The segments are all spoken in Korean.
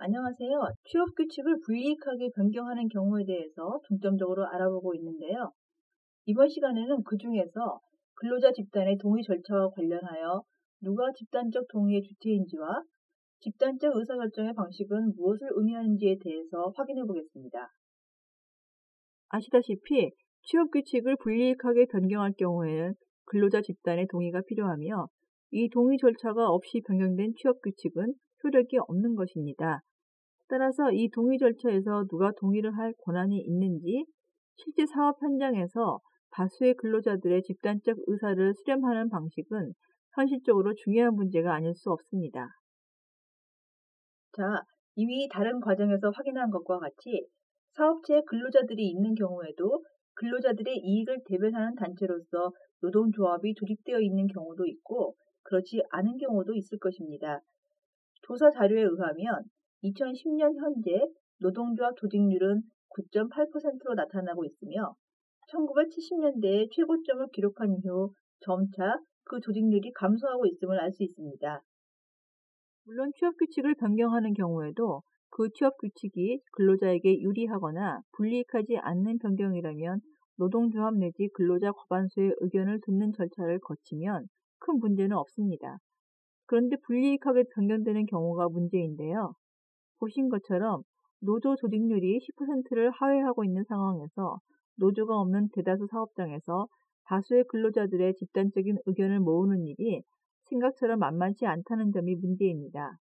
안녕하세요. 취업 규칙을 불이익하게 변경하는 경우에 대해서 중점적으로 알아보고 있는데요. 이번 시간에는 그중에서 근로자 집단의 동의 절차와 관련하여 누가 집단적 동의의 주체인지와 집단적 의사결정의 방식은 무엇을 의미하는지에 대해서 확인해 보겠습니다. 아시다시피 취업 규칙을 불이익하게 변경할 경우에는 근로자 집단의 동의가 필요하며 이 동의 절차가 없이 변경된 취업 규칙은 효력이 없는 것입니다. 따라서 이 동의 절차에서 누가 동의를 할 권한이 있는지 실제 사업 현장에서 다수의 근로자들의 집단적 의사를 수렴하는 방식은 현실적으로 중요한 문제가 아닐 수 없습니다. 자, 이미 다른 과정에서 확인한 것과 같이 사업체에 근로자들이 있는 경우에도 근로자들의 이익을 대변하는 단체로서 노동조합이 조직되어 있는 경우도 있고 그렇지 않은 경우도 있을 것입니다. 조사 자료에 의하면 2010년 현재 노동조합 조직률은 9.8%로 나타나고 있으며 1970년대에 최고점을 기록한 이후 점차 그 조직률이 감소하고 있음을 알 수 있습니다. 물론 취업 규칙을 변경하는 경우에도 그 취업 규칙이 근로자에게 유리하거나 불이익하지 않는 변경이라면 노동조합 내지 근로자 과반수의 의견을 듣는 절차를 거치면 큰 문제는 없습니다. 그런데 불이익하게 변경되는 경우가 문제인데요. 보신 것처럼 노조 조직률이 10%를 하회하고 있는 상황에서 노조가 없는 대다수 사업장에서 다수의 근로자들의 집단적인 의견을 모으는 일이 생각처럼 만만치 않다는 점이 문제입니다.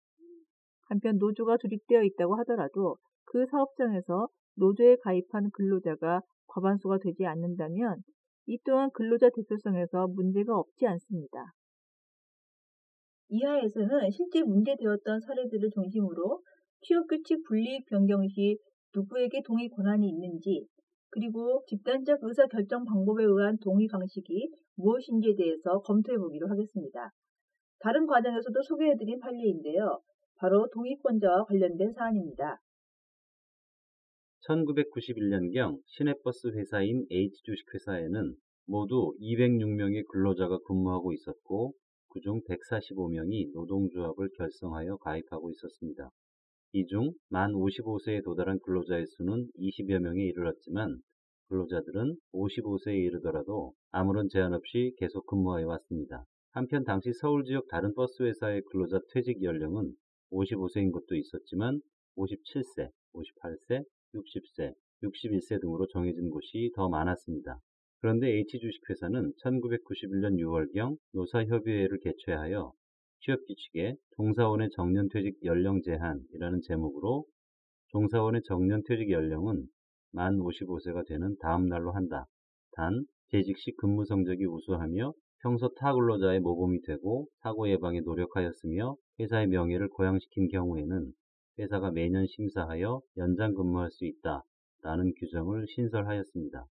한편 노조가 조직되어 있다고 하더라도 그 사업장에서 노조에 가입한 근로자가 과반수가 되지 않는다면 이 또한 근로자 대표성에서 문제가 없지 않습니다. 이하에서는 실제 문제되었던 사례들을 중심으로 취업규칙 불이익 변경 시 누구에게 동의 권한이 있는지 그리고 집단적 의사결정 방법에 의한 동의 방식이 무엇인지에 대해서 검토해 보기로 하겠습니다. 다른 과정에서도 소개해드린 판례인데요. 바로 동의권자와 관련된 사안입니다. 1991년경 시내버스 회사인 H주식회사에는 모두 206명의 근로자가 근무하고 있었고 그중 145명이 노동조합을 결성하여 가입하고 있었습니다. 이 중 만 55세에 도달한 근로자의 수는 20여 명에 이르렀지만 근로자들은 55세에 이르더라도 아무런 제한 없이 계속 근무하여 왔습니다. 한편 당시 서울 지역 다른 버스 회사의 근로자 퇴직 연령은 55세인 곳도 있었지만 57세, 58세, 60세, 61세 등으로 정해진 곳이 더 많았습니다. 그런데 H주식회사는 1991년 6월경 노사협의회를 개최하여 취업규칙에 종사원의 정년퇴직 연령 제한이라는 제목으로 종사원의 정년퇴직 연령은 만 55세가 되는 다음 날로 한다. 단, 재직 시 근무 성적이 우수하며 평소 타 근로자의 모범이 되고 사고 예방에 노력하였으며 회사의 명예를 고양시킨 경우에는 회사가 매년 심사하여 연장 근무할 수 있다. 라는 규정을 신설하였습니다.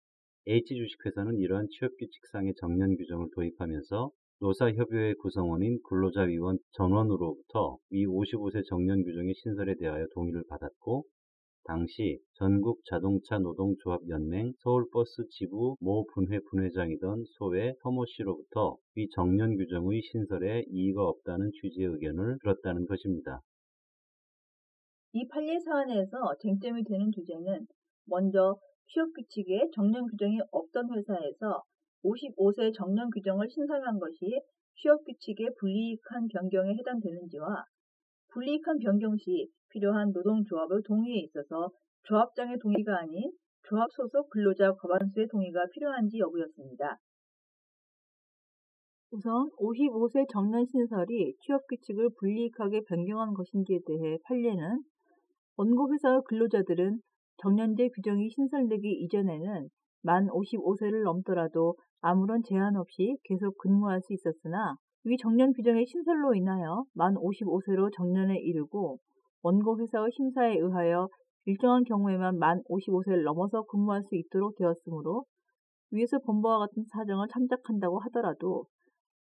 H주식회사는 이러한 취업규칙상의 정년 규정을 도입하면서 노사협의회 구성원인 근로자위원 전원으로부터 위 55세 정년 규정의 신설에 대하여 동의를 받았고 당시 전국 자동차 노동조합연맹 서울버스 지부 모 분회 분회장이던 소외 서모 씨로부터 위 정년 규정의 신설에 이의가 없다는 취지의 의견을 들었다는 것입니다. 이 판례 사안에서 쟁점이 되는 주제는 먼저 취업규칙에 정년 규정이 없던 회사에서 55세 정년 규정을 신설한 것이 취업규칙의 불이익한 변경에 해당되는지와 불이익한 변경 시 필요한 노동조합의 동의에 있어서 조합장의 동의가 아닌 조합 소속 근로자 과반수의 동의가 필요한지 여부였습니다. 우선 55세 정년 신설이 취업규칙을 불이익하게 변경한 것인지에 대해 판례는 원고 회사의 근로자들은 정년제 규정이 신설되기 이전에는 만 55세를 넘더라도 아무런 제한 없이 계속 근무할 수 있었으나 위 정년 규정의 신설로 인하여 만 55세로 정년에 이르고 원고 회사의 심사에 의하여 일정한 경우에만 만 55세를 넘어서 근무할 수 있도록 되었으므로 위에서 본 바와 같은 사정을 참작한다고 하더라도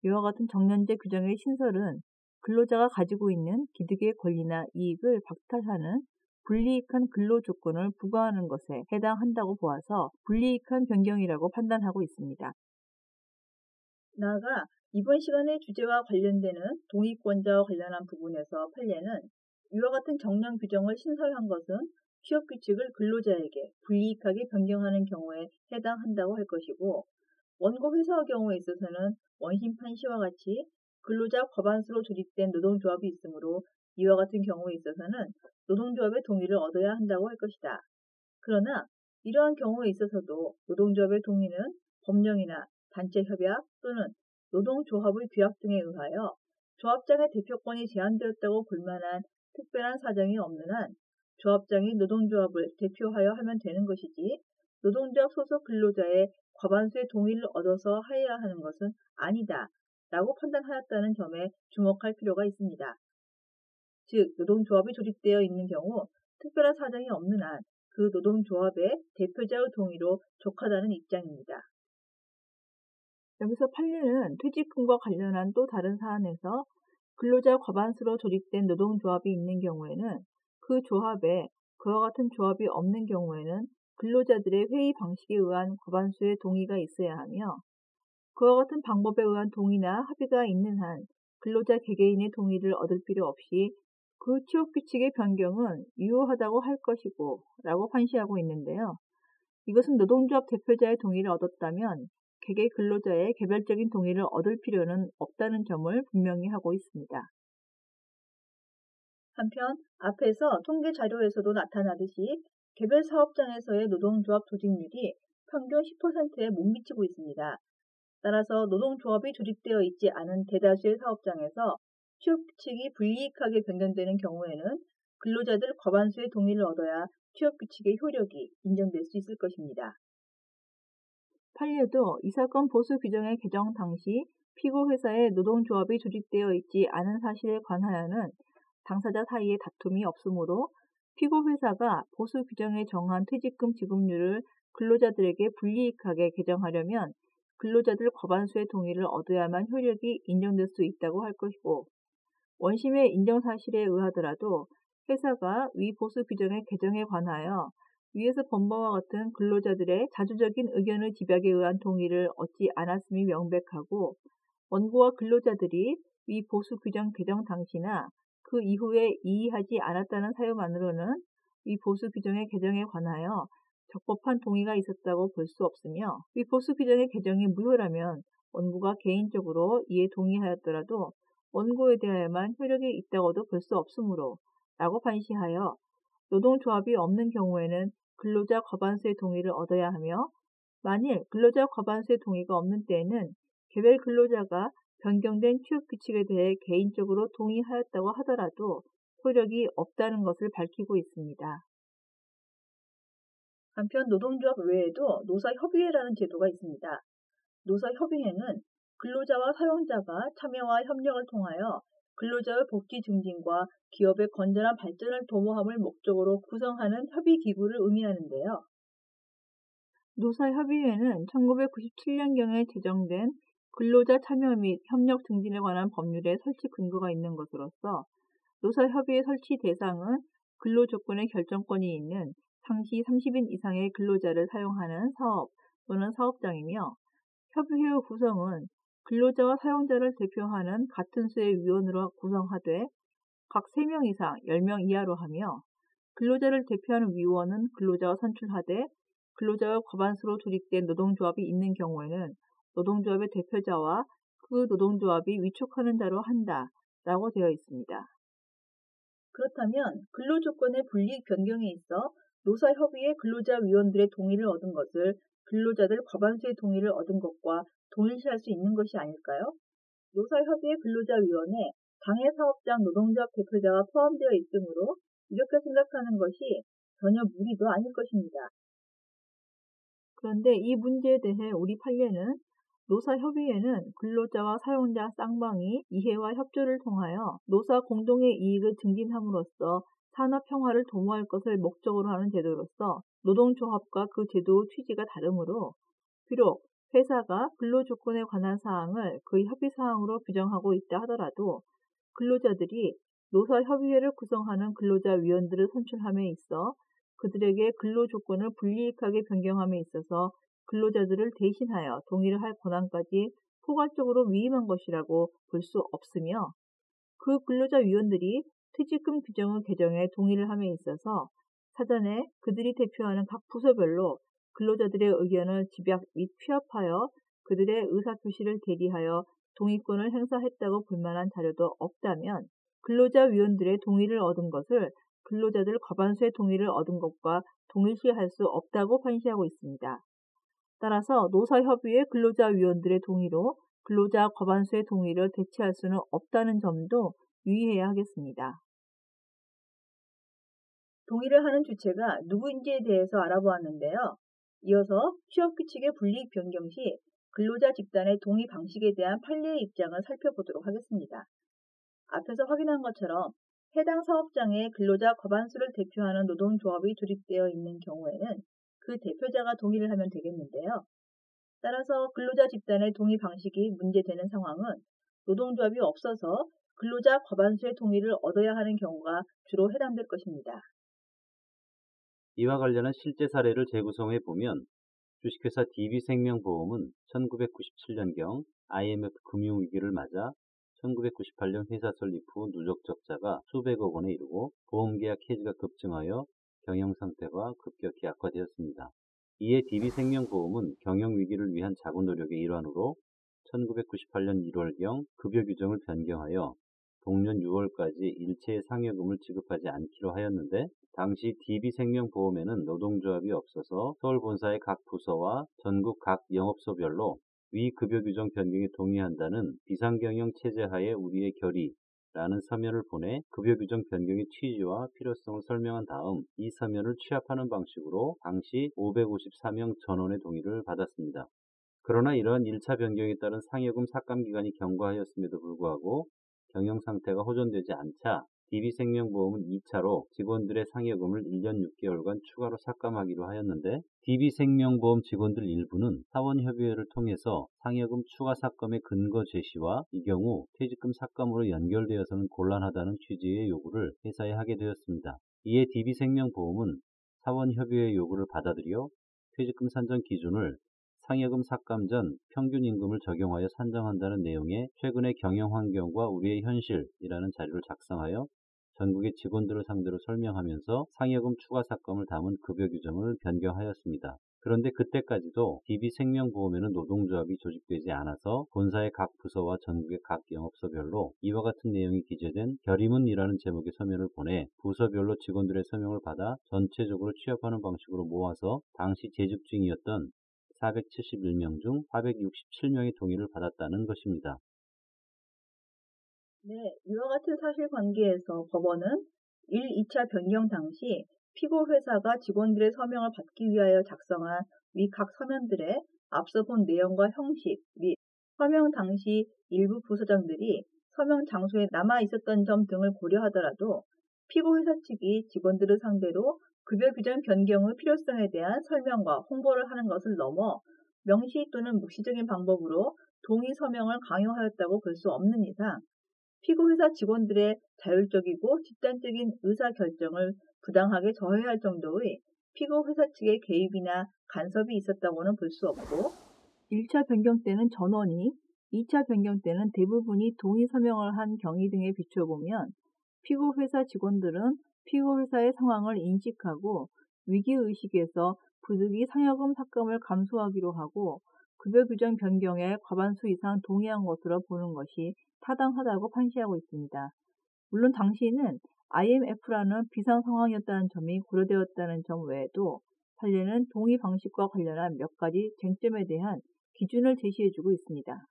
이와 같은 정년제 규정의 신설은 근로자가 가지고 있는 기득의 권리나 이익을 박탈하는 불이익한 근로 조건을 부과하는 것에 해당한다고 보아서 불이익한 변경이라고 판단하고 있습니다. 나아가 이번 시간의 주제와 관련되는 동의권자와 관련한 부분에서 판례는 이와 같은 정량 규정을 신설한 것은 취업 규칙을 근로자에게 불이익하게 변경하는 경우에 해당한다고 할 것이고, 원고 회사의 경우에 있어서는 원심판 시와 같이 근로자 과반수로 조직된 노동조합이 있으므로 이와 같은 경우에 있어서는 노동조합의 동의를 얻어야 한다고 할 것이다. 그러나 이러한 경우에 있어서도 노동조합의 동의는 법령이나 단체 협약 또는 노동조합의 규약 등에 의하여 조합장의 대표권이 제한되었다고 볼 만한 특별한 사정이 없는 한 조합장이 노동조합을 대표하여 하면 되는 것이지, 노동조합 소속 근로자의 과반수의 동의를 얻어서 해야 하는 것은 아니다 라고 판단하였다는 점에 주목할 필요가 있습니다. 즉, 노동조합이 조직되어 있는 경우 특별한 사정이 없는 한 그 노동조합의 대표자의 동의로 족하다는 입장입니다. 여기서 판례는 퇴직금과 관련한 또 다른 사안에서 근로자 과반수로 조직된 노동조합이 있는 경우에는 그 조합에 그와 같은 조합이 없는 경우에는 근로자들의 회의 방식에 의한 과반수의 동의가 있어야 하며, 그와 같은 방법에 의한 동의나 합의가 있는 한 근로자 개개인의 동의를 얻을 필요 없이 그 취업 규칙의 변경은 유효하다고 할 것이고 라고 판시하고 있는데요. 이것은 노동조합 대표자의 동의를 얻었다면 개개 근로자의 개별적인 동의를 얻을 필요는 없다는 점을 분명히 하고 있습니다. 한편 앞에서 통계 자료에서도 나타나듯이 개별 사업장에서의 노동조합 조직률이 평균 10%에 못 미치고 있습니다. 따라서 노동조합이 조직되어 있지 않은 대다수의 사업장에서 취업 규칙이 불이익하게 변경되는 경우에는 근로자들 과반수의 동의를 얻어야 취업 규칙의 효력이 인정될 수 있을 것입니다. 판례도 이 사건 보수 규정의 개정 당시 피고 회사에 노동조합이 조직되어 있지 않은 사실에 관하여는 당사자 사이에 다툼이 없으므로 피고 회사가 보수 규정에 정한 퇴직금 지급률을 근로자들에게 불이익하게 개정하려면 근로자들 과반수의 동의를 얻어야만 효력이 인정될 수 있다고 할 것이고, 원심의 인정 사실에 의하더라도 회사가 위 보수 규정의 개정에 관하여 위에서 본 바와 같은 근로자들의 자주적인 의견의 집약에 의한 동의를 얻지 않았음이 명백하고, 원고와 근로자들이 위 보수 규정 개정 당시나 그 이후에 이의하지 않았다는 사유만으로는 위 보수 규정의 개정에 관하여 적법한 동의가 있었다고 볼 수 없으며, 위 보수 규정의 개정이 무효라면 원고가 개인적으로 이에 동의하였더라도 원고에 대하여만 효력이 있다고도 볼 수 없으므로 라고 판시하여 노동조합이 없는 경우에는 근로자 과반수의 동의를 얻어야 하며, 만일 근로자 과반수의 동의가 없는 때에는 개별 근로자가 변경된 취업 규칙에 대해 개인적으로 동의하였다고 하더라도 효력이 없다는 것을 밝히고 있습니다. 한편 노동조합 외에도 노사협의회라는 제도가 있습니다. 노사협의회는 근로자와 사용자가 참여와 협력을 통하여 근로자의 복지 증진과 기업의 건전한 발전을 도모함을 목적으로 구성하는 협의기구를 의미하는데요. 노사협의회는 1997년경에 제정된 근로자 참여 및 협력 증진에 관한 법률의 설치 근거가 있는 것으로서 노사협의회 설치 대상은 근로조건의 결정권이 있는 상시 30인 이상의 근로자를 사용하는 사업 또는 사업장이며, 협의회의 구성은 근로자와 사용자를 대표하는 같은 수의 위원으로 구성하되 각 3명 이상 10명 이하로 하며, 근로자를 대표하는 위원은 근로자가 선출하되 근로자의 과반수로 조직된 노동조합이 있는 경우에는 노동조합의 대표자와 그 노동조합이 위촉하는 자로 한다 라고 되어 있습니다. 그렇다면 근로조건의 불이익 변경에 있어 노사협의회 근로자위원들의 동의를 얻은 것을 근로자들 과반수의 동의를 얻은 것과 동일시할 수 있는 것이 아닐까요? 노사협의회 근로자위원회 장애사업장 노동조합 대표자가 포함되어 있으므로 이렇게 생각하는 것이 전혀 무리도 아닐 것입니다. 그런데 이 문제에 대해 우리 판례는 노사협의회는 근로자와 사용자 쌍방이 이해와 협조를 통하여 노사 공동의 이익을 증진함으로써 산업 평화를 도모할 것을 목적으로 하는 제도로서 노동조합과 그 제도의 취지가 다르므로, 비록 회사가 근로조건에 관한 사항을 그 협의사항으로 규정하고 있다 하더라도 근로자들이 노사협의회를 구성하는 근로자위원들을 선출함에 있어 그들에게 근로조건을 불이익하게 변경함에 있어서 근로자들을 대신하여 동의를 할 권한까지 포괄적으로 위임한 것이라고 볼 수 없으며, 그 근로자위원들이 퇴직금 규정의 개정에 동의를 함에 있어서 사전에 그들이 대표하는 각 부서별로 근로자들의 의견을 집약 및 취합하여 그들의 의사표시를 대리하여 동의권을 행사했다고 볼 만한 자료도 없다면 근로자위원들의 동의를 얻은 것을 근로자들 과반수의 동의를 얻은 것과 동일시할 수 없다고 판시하고 있습니다. 따라서 노사협의회 근로자위원들의 동의로 근로자 과반수의 동의를 대체할 수는 없다는 점도 유의해야 하겠습니다. 동의를 하는 주체가 누구인지에 대해서 알아보았는데요. 이어서 취업규칙의 불이익 변경 시 근로자 집단의 동의 방식에 대한 판례의 입장을 살펴보도록 하겠습니다. 앞에서 확인한 것처럼 해당 사업장의 근로자 과반수를 대표하는 노동조합이 조직되어 있는 경우에는 그 대표자가 동의를 하면 되겠는데요. 따라서 근로자 집단의 동의 방식이 문제되는 상황은 노동조합이 없어서 근로자 과반수의 동의를 얻어야 하는 경우가 주로 해당될 것입니다. 이와 관련한 실제 사례를 재구성해 보면 주식회사 DB생명보험은 1997년경 IMF 금융위기를 맞아 1998년 회사 설립 후 누적 적자가 수백억 원에 이르고 보험계약 해지가 급증하여 경영 상태가 급격히 악화되었습니다. 이에 DB생명보험은 경영위기를 위한 자구 노력의 일환으로 1998년 1월경 급여 규정을 변경하여 동년 6월까지 일체의 상여금을 지급하지 않기로 하였는데 당시 DB생명보험에는 노동조합이 없어서 서울 본사의 각 부서와 전국 각 영업소별로 위 급여 규정 변경에 동의한다는 비상경영 체제하에 우리의 결의라는 서면을 보내 급여 규정 변경의 취지와 필요성을 설명한 다음 이 서면을 취합하는 방식으로 당시 554명 전원의 동의를 받았습니다. 그러나 이러한 1차 변경에 따른 상여금 삭감 기간이 경과하였음에도 불구하고 경영 상태가 호전되지 않자 DB생명보험은 2차로 직원들의 상여금을 1년 6개월간 추가로 삭감하기로 하였는데 DB생명보험 직원들 일부는 사원협의회를 통해서 상여금 추가 삭감의 근거 제시와 이 경우 퇴직금 삭감으로 연결되어서는 곤란하다는 취지의 요구를 회사에 하게 되었습니다. 이에 DB생명보험은 사원협의회 요구를 받아들여 퇴직금 산정 기준을 상여금 삭감 전 평균 임금을 적용하여 산정한다는 내용의 최근의 경영 환경과 우리의 현실이라는 자료를 작성하여 전국의 직원들을 상대로 설명하면서 상여금 추가 삭감을 담은 급여 규정을 변경하였습니다. 그런데 그때까지도 DB생명보험에는 노동조합이 조직되지 않아서 본사의 각 부서와 전국의 각 영업소별로 이와 같은 내용이 기재된 결의문이라는 제목의 서면을 보내 부서별로 직원들의 서명을 받아 전체적으로 취합하는 방식으로 모아서 당시 재직 중이었던 471명 중 467명의 동의를 받았다는 것입니다. 네, 이와 같은 사실관계에서 법원은 1, 2차 변경 당시 피고 회사가 직원들의 서명을 받기 위하여 작성한 위 각 서면들의 앞서 본 내용과 형식 및 서명 당시 일부 부서장들이 서명 장소에 남아 있었던 점 등을 고려하더라도 피고 회사 측이 직원들을 상대로 급여 규정 변경의 필요성에 대한 설명과 홍보를 하는 것을 넘어 명시 또는 묵시적인 방법으로 동의 서명을 강요하였다고 볼 수 없는 이상 피고 회사 직원들의 자율적이고 집단적인 의사결정을 부당하게 저해할 정도의 피고 회사 측의 개입이나 간섭이 있었다고는 볼 수 없고 1차 변경 때는 전원이, 2차 변경 때는 대부분이 동의 서명을 한 경위 등에 비춰보면 피고 회사 직원들은 피고 회사의 상황을 인식하고 위기의식에서 부득이 상여금 삭감을 감수하기로 하고 급여 규정 변경에 과반수 이상 동의한 것으로 보는 것이 타당하다고 판시하고 있습니다. 물론 당시에는 IMF라는 비상 상황이었다는 점이 고려되었다는 점 외에도 판례는 동의 방식과 관련한 몇 가지 쟁점에 대한 기준을 제시해주고 있습니다.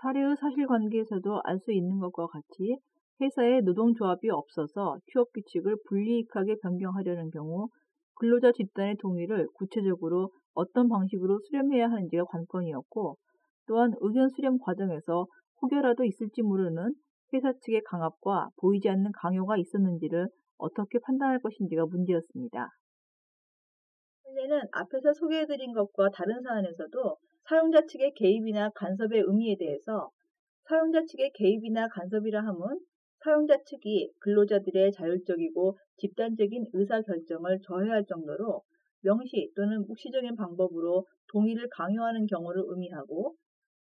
사례의 사실관계에서도 알 수 있는 것과 같이 회사에 노동조합이 없어서 취업규칙을 불이익하게 변경하려는 경우 근로자 집단의 동의를 구체적으로 어떤 방식으로 수렴해야 하는지가 관건이었고 또한 의견 수렴 과정에서 혹여라도 있을지 모르는 회사 측의 강압과 보이지 않는 강요가 있었는지를 어떻게 판단할 것인지가 문제였습니다. 판례는 앞에서 소개해드린 것과 다른 사안에서도 사용자 측의 개입이나 간섭의 의미에 대해서 사용자 측의 개입이나 간섭이라 함은 사용자 측이 근로자들의 자율적이고 집단적인 의사결정을 저해할 정도로 명시 또는 묵시적인 방법으로 동의를 강요하는 경우를 의미하고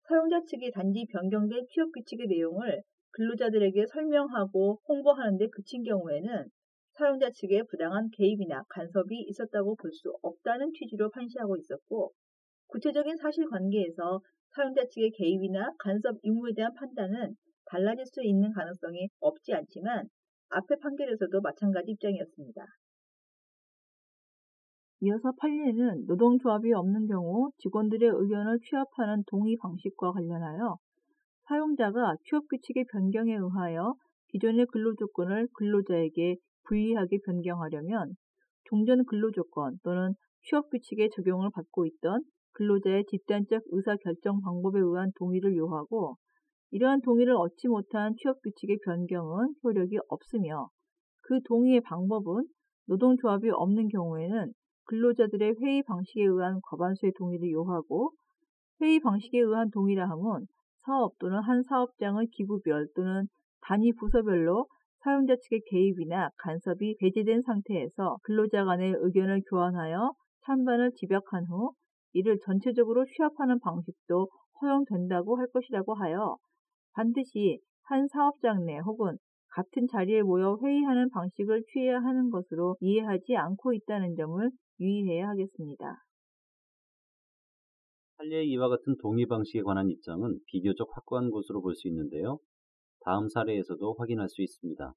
사용자 측이 단지 변경된 취업규칙의 내용을 근로자들에게 설명하고 홍보하는 데 그친 경우에는 사용자 측의 부당한 개입이나 간섭이 있었다고 볼 수 없다는 취지로 판시하고 있었고, 구체적인 사실관계에서 사용자 측의 개입이나 간섭 유무에 대한 판단은 달라질 수 있는 가능성이 없지 않지만 앞의 판결에서도 마찬가지 입장이었습니다. 이어서 판례는 노동조합이 없는 경우 직원들의 의견을 취합하는 동의 방식과 관련하여 사용자가 취업규칙의 변경에 의하여 기존의 근로조건을 근로자에게 불리하게 변경하려면 종전 근로조건 또는 취업규칙의 적용을 받고 있던 근로자의 집단적 의사결정 방법에 의한 동의를 요하고, 이러한 동의를 얻지 못한 취업규칙의 변경은 효력이 없으며, 그 동의의 방법은 노동조합이 없는 경우에는 근로자들의 회의 방식에 의한 과반수의 동의를 요하고, 회의 방식에 의한 동의라 함은 사업 또는 한 사업장의 기구별 또는 단위 부서별로 사용자 측의 개입이나 간섭이 배제된 상태에서 근로자 간의 의견을 교환하여 찬반을 집약한 후 이를 전체적으로 취합하는 방식도 허용된다고 할 것이라고 하여, 반드시 한 사업장 내 혹은 같은 자리에 모여 회의하는 방식을 취해야 하는 것으로 이해하지 않고 있다는 점을 유의해야 하겠습니다. 판례의 이와 같은 동의 방식에 관한 입장은 비교적 확고한 것으로 볼 수 있는데요. 다음 사례에서도 확인할 수 있습니다.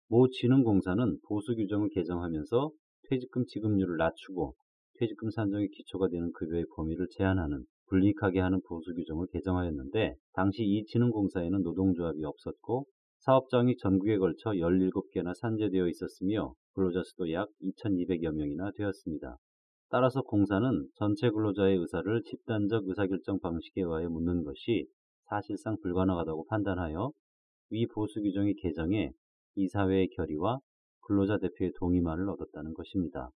모 진흥공사는 보수 규정을 개정하면서 퇴직금 지급률을 낮추고 퇴직금 산정의 기초가 되는 급여의 범위를 제한하는 불이익하게 하는 보수 규정을 개정하였는데, 당시 이 진흥공사에는 노동조합이 없었고 사업장이 전국에 걸쳐 17개나 산재되어 있었으며 근로자 수도 약 2,200여 명이나 되었습니다. 따라서 공사는 전체 근로자의 의사를 집단적 의사결정 방식에 의하여 묻는 것이 사실상 불가능하다고 판단하여 위 보수 규정의 개정에 이사회의 결의와 근로자 대표의 동의만을 얻었다는 것입니다.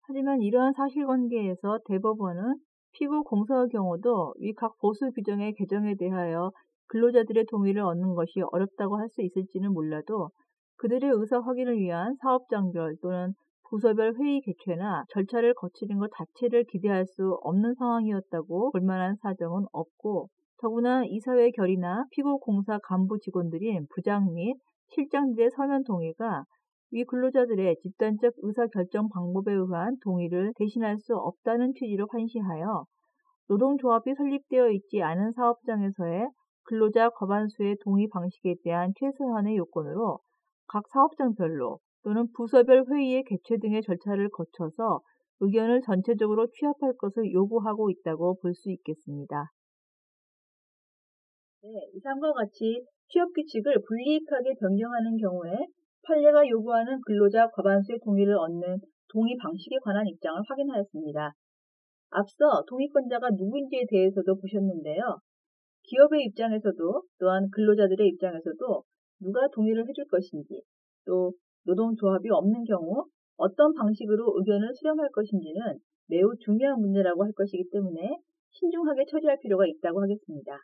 하지만 이러한 사실관계에서 대법원은 피고 공사의 경우도 위 각 보수 규정의 개정에 대하여 근로자들의 동의를 얻는 것이 어렵다고 할 수 있을지는 몰라도 그들의 의사 확인을 위한 사업장별 또는 부서별 회의 개최나 절차를 거치는 것 자체를 기대할 수 없는 상황이었다고 볼 만한 사정은 없고, 더구나 이사회 결의나 피고 공사 간부 직원들인 부장 및 실장들의 서면 동의가 위 근로자들의 집단적 의사결정 방법에 의한 동의를 대신할 수 없다는 취지로 판시하여 노동조합이 설립되어 있지 않은 사업장에서의 근로자 과반수의 동의 방식에 대한 최소한의 요건으로 각 사업장별로 또는 부서별 회의의 개최 등의 절차를 거쳐서 의견을 전체적으로 취합할 것을 요구하고 있다고 볼 수 있겠습니다. 이상과 같이 취업규칙을 불이익하게 변경하는 경우에 판례가 요구하는 근로자 과반수의 동의를 얻는 동의 방식에 관한 입장을 확인하였습니다. 앞서 동의권자가 누구인지에 대해서도 보셨는데요. 기업의 입장에서도 또한 근로자들의 입장에서도 누가 동의를 해줄 것인지, 또 노동조합이 없는 경우 어떤 방식으로 의견을 수렴할 것인지는 매우 중요한 문제라고 할 것이기 때문에 신중하게 처리할 필요가 있다고 하겠습니다.